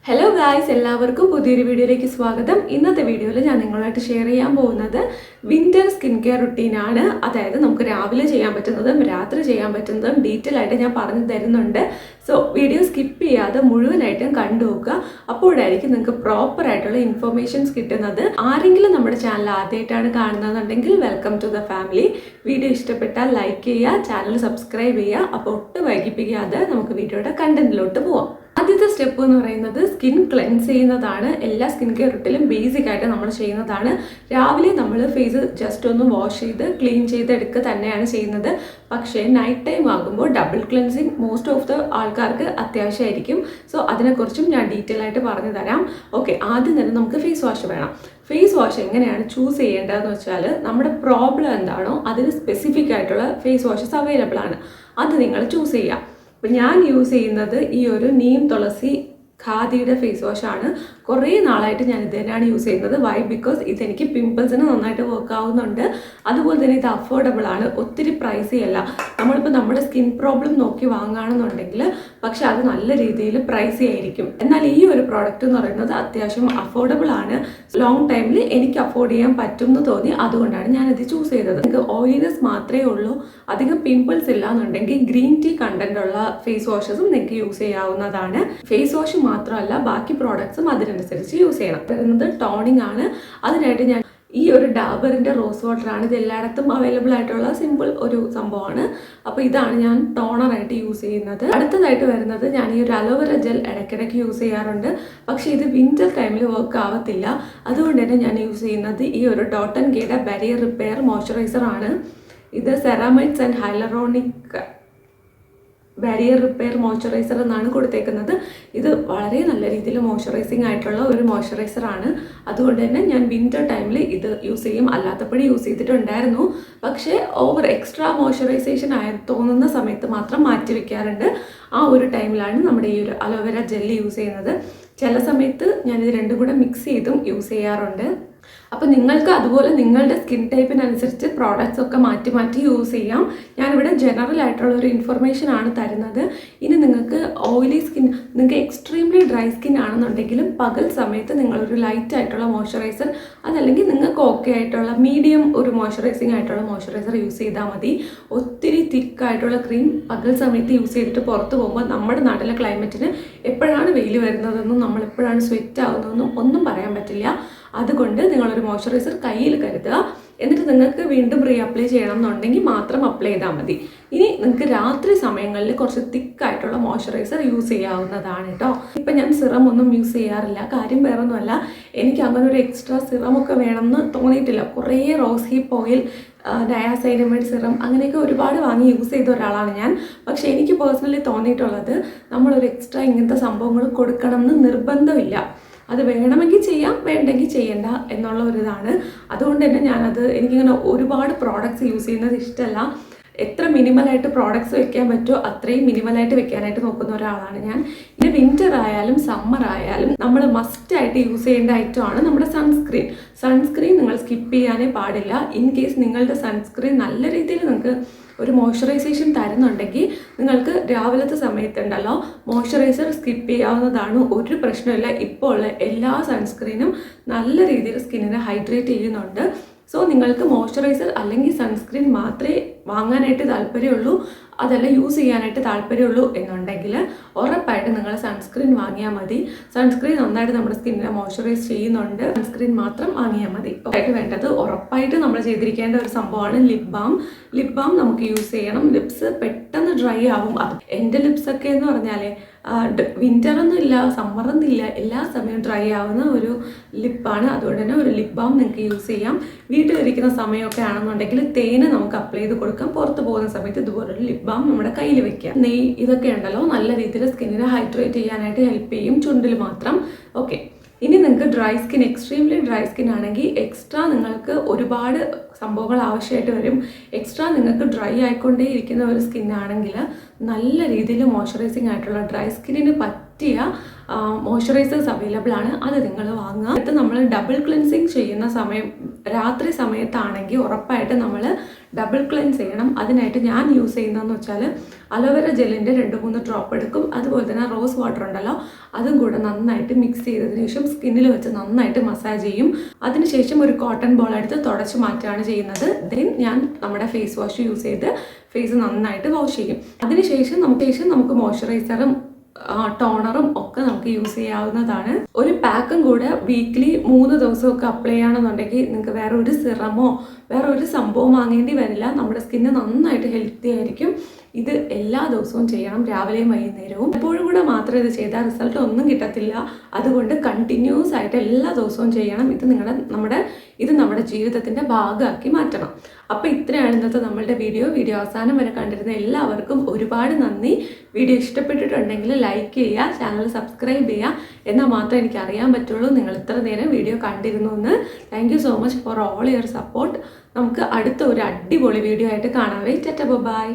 Hello guys, എല്ലാവർക്കും പുതിയൊരു വീഡിയോയിലേക്ക് സ്വാഗതം. ഇന്നത്തെ വീഡിയോയിൽ ഞാൻ നിങ്ങളായിട്ട് ഷെയർ ചെയ്യാൻ പോകുന്നത് വിൻ്റർ സ്കിൻ കെയർ റുട്ടീനാണ്. അതായത് നമുക്ക് രാവിലെ ചെയ്യാൻ പറ്റുന്നതും രാത്രി ചെയ്യാൻ പറ്റുന്നതും ഡീറ്റെയിൽ ആയിട്ട് ഞാൻ പറഞ്ഞു തരുന്നുണ്ട്. സോ വീഡിയോ സ്കിപ്പ് ചെയ്യാതെ മുഴുവനായിട്ടും കണ്ടു നോക്കുക. അപ്പോഴായിരിക്കും നിങ്ങൾക്ക് പ്രോപ്പർ ആയിട്ടുള്ള ഇൻഫർമേഷൻസ് കിട്ടുന്നത്. ആരെങ്കിലും നമ്മുടെ ചാനൽ ആദ്യമായിട്ടാണ് കാണുന്നതെന്നുണ്ടെങ്കിൽ welcome to the family. Video ഇഷ്ടപ്പെട്ടാൽ ലൈക്ക് ചെയ്യുക, ചാനൽ സബ്സ്ക്രൈബ് ചെയ്യുക. അപ്പോൾ ഒട്ടും വൈകിപ്പിക്കാതെ നമുക്ക് വീഡിയോയുടെ കണ്ടന്റിലോട്ട് പോവാം. ആദ്യത്തെ സ്റ്റെപ്പ് എന്ന് പറയുന്നത് സ്കിൻ ക്ലെൻസ് ചെയ്യുന്നതാണ്. എല്ലാ സ്കിൻ കെയർ റുട്ടീനിലും ബേസിക് ആയിട്ട് നമ്മൾ ചെയ്യുന്നതാണ്. രാവിലെ നമ്മൾ ഫേസ് ജസ്റ്റ് ഒന്ന് വാഷ് ചെയ്ത് ക്ലീൻ ചെയ്തെടുക്കുക തന്നെയാണ് ചെയ്യുന്നത്. പക്ഷേ നൈറ്റ് ടൈം ആകുമ്പോൾ double cleansing most of the ആൾക്കാർക്ക് അത്യാവശ്യമായിരിക്കും. സോ അതിനെക്കുറിച്ചും ഞാൻ ഡീറ്റെയിൽ ആയിട്ട് പറഞ്ഞു തരാം. ഓക്കെ, ആദ്യം തന്നെ നമുക്ക് ഫേസ് വാഷ് വേണം. ഫേസ് വാഷ് എങ്ങനെയാണ് ചൂസ് ചെയ്യേണ്ടതെന്ന് വെച്ചാൽ നമ്മുടെ പ്രോബ്ലം എന്താണോ അതിന് സ്പെസിഫിക് ആയിട്ടുള്ള ഫേസ് വാഷസ് അവൈലബിൾ ആണ്. അത് നിങ്ങൾ ചൂസ് ചെയ്യുക. അപ്പം ഞാൻ യൂസ് ചെയ്യുന്നത് ഈ ഒരു നീം തുളസി ഖാദിയുടെ ഫേസ് വാഷാണ്. കുറേ നാളായിട്ട് ഞാൻ ഇത് തന്നെയാണ് യൂസ് ചെയ്യുന്നത്. വൈ? ബിക്കോസ് ഇതെനിക്ക് പിമ്പിൾസിന് നന്നായിട്ട് വർക്ക് ആവുന്നുണ്ട്. അതുപോലെ തന്നെ ഇത് അഫോർഡബിൾ ആണ്, ഒത്തിരി പ്രൈസി അല്ല. നമ്മളിപ്പോൾ നമ്മുടെ സ്കിൻ പ്രോബ്ലം നോക്കി വാങ്ങുകയാണെന്നുണ്ടെങ്കിൽ പക്ഷെ അത് നല്ല രീതിയിൽ പ്രൈസി ആയിരിക്കും. എന്നാൽ ഈ ഒരു പ്രോഡക്റ്റ് എന്ന് പറയുന്നത് അത്യാവശ്യം അഫോർഡബിൾ ആണ്. ലോങ് ടൈമിൽ എനിക്ക് അഫോർഡ് ചെയ്യാൻ പറ്റും എന്ന് തോന്നി, അതുകൊണ്ടാണ് ഞാനിത് ചൂസ് ചെയ്തത്. നിങ്ങൾക്ക് ഓയിലിനെസ് മാത്രമേ ഉള്ളൂ, അധികം പിമ്പിൾസ് ഇല്ല എന്നുണ്ടെങ്കിൽ ഗ്രീൻ ടീ കണ്ടന്റ് ഉള്ള ഫേസ് വാഷസും നിങ്ങൾക്ക് യൂസ് ചെയ്യാവുന്നതാണ്. ഫേസ് വാഷ് മാത്രമല്ല ബാക്കി പ്രോഡക്ട്സും അതിനനുസരിച്ച് യൂസ് ചെയ്യണം. വരുന്നത് ടോണിംഗ് ആണ്. അതിനായിട്ട് ഞാൻ ഈ ഒരു ഡാബറിൻ്റെ റോസ് വാട്ടറാണ്. ഇത് എല്ലായിടത്തും അവൈലബിൾ ആയിട്ടുള്ള സിമ്പിൾ ഒരു സംഭവമാണ്. അപ്പോൾ ഇതാണ് ഞാൻ ടോണറായിട്ട് യൂസ് ചെയ്യുന്നത്. അടുത്തതായിട്ട് വരുന്നത് ഞാൻ ഈ ഒരു അലോവേര ജെൽ ഇടയ്ക്കിടയ്ക്ക് യൂസ് ചെയ്യാറുണ്ട്. പക്ഷേ ഇത് വിൻ്റർ ടൈമിൽ വർക്ക് ആവത്തില്ല. അതുകൊണ്ട് തന്നെ ഞാൻ യൂസ് ചെയ്യുന്നത് ഈ ഒരു ഡോട്ട് ആൻഡ് ഗേയുടെ ബാരിയർ റിപ്പയർ മോയ്സ്ചറൈസർ ആണ്. ഇത് ceramides and hyaluronic barrier repair moisturiser എന്നാണ് കൊടുത്തേക്കുന്നത്. ഇത് വളരെ നല്ല രീതിയിൽ മോയ്സ്ചറൈസിങ് ആയിട്ടുള്ള ഒരു മോയ്സ്ചറൈസർ ആണ്. അതുകൊണ്ട് തന്നെ ഞാൻ വിൻ്റർ ടൈമിൽ ഇത് യൂസ് ചെയ്യും. അല്ലാത്തപ്പോഴും യൂസ് ചെയ്തിട്ടുണ്ടായിരുന്നു. പക്ഷേ ഓവർ എക്സ്ട്രാ മോയ്സ്ചറൈസേഷൻ ആയി തോന്നുന്ന സമയത്ത് മാത്രം മാറ്റി വെക്കാറുണ്ട്. ആ ഒരു ടൈമിലാണ് നമ്മുടെ ഈ ഒരു അലോവേര ജെല്ലി യൂസ് ചെയ്യുന്നത്. ചില സമയത്ത് ഞാനിത് രണ്ടും കൂടെ മിക്സ് ചെയ്തും യൂസ് ചെയ്യാറുണ്ട്. അപ്പോൾ നിങ്ങൾക്ക് അതുപോലെ നിങ്ങളുടെ സ്കിൻ ടൈപ്പിനനുസരിച്ച് പ്രോഡക്റ്റ്സ് ഒക്കെ മാറ്റി മാറ്റി യൂസ് ചെയ്യാം. ഞാനിവിടെ ജനറൽ ആയിട്ടുള്ള ഒരു ഇൻഫർമേഷൻ ആണ് തരുന്നത്. ഇനി നിങ്ങൾക്ക് ഓയിലി സ്കിൻ, നിങ്ങൾക്ക് എക്സ്ട്രീംലി ഡ്രൈ സ്കിൻ ആണെന്നുണ്ടെങ്കിലും പകൽ സമയത്ത് നിങ്ങളൊരു ലൈറ്റ് ആയിട്ടുള്ള മോയ്സ്ചറൈസർ, അതല്ലെങ്കിൽ നിങ്ങൾക്ക് ഓക്കെ ആയിട്ടുള്ള മീഡിയം ഒരു മോയ്സ്ചറൈസിങ് ആയിട്ടുള്ള മോയ്സ്ചറൈസർ യൂസ് ചെയ്താൽ മതി. ഒത്തിരി തിക്കായിട്ടുള്ള ക്രീം പകൽ സമയത്ത് യൂസ് ചെയ്തിട്ട് പുറത്ത് പോകുമ്പോൾ നമ്മുടെ നാട്ടിലെ ക്ലൈമറ്റിന് എപ്പോഴാണ് വെയിൽ വരുന്നതെന്നും നമ്മൾ എപ്പോഴാണ് സ്വെറ്റ് ആവുന്നതെന്നും ഒന്നും പറയാൻ പറ്റില്ല. അതുകൊണ്ട് നിങ്ങളൊരു മോയ്സ്ചറൈസർ കയ്യിൽ കരുതുക. എന്നിട്ട് നിങ്ങൾക്ക് വീണ്ടും റീ അപ്ലൈ ചെയ്യണം എന്നുണ്ടെങ്കിൽ മാത്രം അപ്ലൈ ചെയ്താൽ മതി. ഇനി നിങ്ങൾക്ക് രാത്രി സമയങ്ങളിൽ കുറച്ച് തിക്കായിട്ടുള്ള മോയ്സ്ചറൈസർ യൂസ് ചെയ്യാവുന്നതാണ് കേട്ടോ. ഇപ്പം ഞാൻ സിറം ഒന്നും യൂസ് ചെയ്യാറില്ല. കാര്യം വേറെ ഒന്നുമല്ല, എനിക്ക് അങ്ങനെ ഒരു എക്സ്ട്രാ സിറമൊക്കെ വേണമെന്ന് തോന്നിയിട്ടില്ല. കുറേ റോസ് ഹീപ്പ് ഓയിൽ, നയാസൈനമൈഡ് സിറം അങ്ങനെയൊക്കെ ഒരുപാട് വാങ്ങി യൂസ് ചെയ്ത ഒരാളാണ് ഞാൻ. പക്ഷേ എനിക്ക് പേഴ്സണലി തോന്നിയിട്ടുള്ളത് നമ്മളൊരു എക്സ്ട്രാ ഇങ്ങനത്തെ സംഭവങ്ങൾ കൊടുക്കണം എന്ന് നിർബന്ധമില്ല. അത് വേണമെങ്കിൽ ചെയ്യാം, വേണ്ടെങ്കിൽ ചെയ്യണ്ട എന്നുള്ള ഒരിതാണ്. അതുകൊണ്ട് തന്നെ എനിക്കിങ്ങനെ ഒരുപാട് പ്രോഡക്റ്റ്സ് യൂസ് ചെയ്യുന്നത് ഇഷ്ടമല്ല. എത്ര മിനിമലായിട്ട് പ്രോഡക്റ്റ്സ് വെക്കാൻ പറ്റുമോ അത്രയും മിനിമലായിട്ട് വെക്കാനായിട്ട് നോക്കുന്ന ഒരാളാണ് ഞാൻ. ഇത് വിൻ്റർ ആയാലും സമ്മർ ആയാലും നമ്മൾ മസ്റ്റായിട്ട് യൂസ് ചെയ്യേണ്ട ഐറ്റമാണ് നമ്മുടെ സൺസ്ക്രീൻ. സൺസ്ക്രീൻ നിങ്ങൾ സ്കിപ്പ് ചെയ്യാനേ പാടില്ല. ഇൻ കേസ് നിങ്ങളുടെ സൺസ്ക്രീൻ നല്ല രീതിയിൽ നിങ്ങൾക്ക് ഒരു മോയ്സ്ചറൈസേഷൻ തരുന്നുണ്ടെങ്കിൽ നിങ്ങൾക്ക് രാവിലത്തെ സമയത്തുണ്ടല്ലോ മോയ്സ്ചറൈസർ സ്കിപ്പ് ചെയ്യാവുന്നതാണ്. ഒരു പ്രശ്നമില്ല. ഇപ്പോൾ ഉള്ള എല്ലാ സൺസ്ക്രീനും നല്ല രീതിയിൽ സ്കിന്നിനെ ഹൈഡ്രേറ്റ് ചെയ്യുന്നുണ്ട്. സോ നിങ്ങൾക്ക് മോയ്സ്ചറൈസർ അല്ലെങ്കിൽ സൺസ്ക്രീൻ മാത്രമേ വാങ്ങാനായിട്ട് താല്പര്യമുള്ളൂ, അതല്ല യൂസ് ചെയ്യാനായിട്ട് താല്പര്യമുള്ളൂ എന്നുണ്ടെങ്കിൽ ഉറപ്പായിട്ട് നിങ്ങൾ സൺസ്ക്രീൻ വാങ്ങിയാൽ മതി. സൺസ്ക്രീൻ നന്നായിട്ട് നമ്മുടെ സ്കിന്നിനെ മോയ്സ്ചറൈസ് ചെയ്യുന്നുണ്ട്. സൺസ്ക്രീൻ മാത്രം വാങ്ങിയാൽ മതി. ആയിട്ട് വേണ്ടത് ഉറപ്പായിട്ട് നമ്മൾ ചെയ്തിരിക്കേണ്ട ഒരു സംഭവമാണ് ലിപ് ബാം. ലിപ് ബാം നമുക്ക് യൂസ് ചെയ്യണം. ലിപ്സ് പെട്ടെന്ന് ഡ്രൈ ആവും. എൻ്റെ ലിപ്സൊക്കെ എന്ന് പറഞ്ഞാൽ വിൻ്ററൊന്നും ഇല്ല, സമ്മറൊന്നും ഇല്ല, എല്ലാ സമയവും ഡ്രൈ ആവുന്ന ഒരു ലിപ്പാണ്. അതുകൊണ്ട് തന്നെ ഒരു ലിപ് ബാം നിങ്ങൾക്ക് യൂസ് ചെയ്യാം. വീട്ടിലിരിക്കുന്ന സമയമൊക്കെ ആണെന്നുണ്ടെങ്കിൽ തേന് നമുക്ക് അപ്ലൈ ചെയ്ത് കൊടുക്കാം. പുറത്ത് പോകുന്ന സമയത്ത് ഇതുപോലൊരു ലിപ് ബാം നമ്മുടെ കയ്യിൽ വെക്കാം. നെയ്യ് ഇതൊക്കെ ഉണ്ടല്ലോ നല്ല രീതിയിൽ സ്കിന്നിനെ ഹൈഡ്രേറ്റ് ചെയ്യാനായിട്ട് ഹെൽപ്പ് ചെയ്യും. ചുണ്ടിൽ മാത്രം. ഓക്കെ, ഇനി നിങ്ങൾക്ക് dry skin, extremely dry skin ആണെങ്കിൽ എക്സ്ട്രാ നിങ്ങൾക്ക് ഒരുപാട് സംഭവങ്ങൾ ആവശ്യമായിട്ട് വരും. എക്സ്ട്രാ നിങ്ങൾക്ക് ഡ്രൈ ആയിക്കൊണ്ടേ ഇരിക്കുന്ന ഒരു സ്കിന്നാണെങ്കിൽ നല്ല രീതിയിൽ മോയ്സ്ചറൈസിങ് ആയിട്ടുള്ള ഡ്രൈ സ്കിന്നിന് പറ്റിയ മോയ്സ്ചറൈസേഴ്സ് അവൈലബിൾ ആണ്. അത് നിങ്ങൾ വാങ്ങുക. എന്നിട്ട് നമ്മൾ ഡബിൾ ക്ലെൻസിങ് ചെയ്യുന്ന സമയം രാത്രി സമയത്താണെങ്കിൽ ഉറപ്പായിട്ട് നമ്മൾ ഡബിൾ ക്ലെൻസ് ചെയ്യണം. അതിനായിട്ട് ഞാൻ യൂസ് ചെയ്യുന്നതെന്ന് വെച്ചാൽ അലോവേര ജെല്ലിൻ്റെ 2-3 ഡ്രോപ്പ് എടുക്കും. അതുപോലെ തന്നെ റോസ് വാട്ടർ ഉണ്ടല്ലോ, അതും കൂടെ നന്നായിട്ട് മിക്സ് ചെയ്തതിന് ശേഷം സ്കിന്നിൽ വെച്ച് നന്നായിട്ട് മസാജ് ചെയ്യും. അതിനുശേഷം ഒരു കോട്ടൺ ബോൾ എടുത്ത് തുടച്ച് മാറ്റുകയാണ് ചെയ്യുന്നത്. ദെൻ ഞാൻ നമ്മുടെ ഫേസ് വാഷ് യൂസ് ചെയ്ത് ഫേസ് നന്നായിട്ട് വാഷ് ചെയ്യും. അതിനുശേഷം നമുക്ക് മോയ്സ്ചറൈസറും ടോണറും ഒക്കെ നമുക്ക് യൂസ് ചെയ്യാവുന്നതാണ്. ഒരു പാക്കും കൂടെ വീക്ക്ലി 3 ദിവസമൊക്കെ അപ്ലൈ ചെയ്യണമെന്നുണ്ടെങ്കിൽ നിങ്ങൾക്ക് വേറെ ഒരു സിറമോ വേറെ ഒരു സംഭവം വാങ്ങേണ്ടി വരില്ല. നമ്മുടെ സ്കിന്ന് നന്നായിട്ട് ഹെൽത്തി ആയിരിക്കും. ഇത് എല്ലാ ദിവസവും ചെയ്യണം, രാവിലെയും വൈകുന്നേരവും. എപ്പോഴും കൂടെ മാത്രം ഇത് ചെയ്താൽ റിസൾട്ട് ഒന്നും കിട്ടത്തില്ല. അതുകൊണ്ട് കണ്ടിന്യൂസ് ആയിട്ട് എല്ലാ ദിവസവും ചെയ്യണം. ഇത് നമ്മുടെ ജീവിതത്തിൻ്റെ ഭാഗമാക്കി മാറ്റണം. അപ്പോൾ ഇത്രയാണ് ഇന്നത്തെ നമ്മളുടെ വീഡിയോ അവസാനം വരെ കണ്ടിരുന്ന എല്ലാവർക്കും ഒരുപാട് നന്ദി. വീഡിയോ ഇഷ്ടപ്പെട്ടിട്ടുണ്ടെങ്കിൽ ലൈക്ക് ചെയ്യുക, ചാനൽ സബ്സ്ക്രൈബ് ചെയ്യുക. എന്നാൽ മാത്രമേ എനിക്ക് അറിയാൻ പറ്റുള്ളൂ നിങ്ങൾ ഇത്ര നേരം വീഡിയോ കണ്ടിരുന്നു എന്ന്. Thank you so much for all your support. നമുക്ക് അടുത്ത ഒരു അടിപൊളി വീഡിയോ ആയിട്ട് കാണാവേ. ബൈ.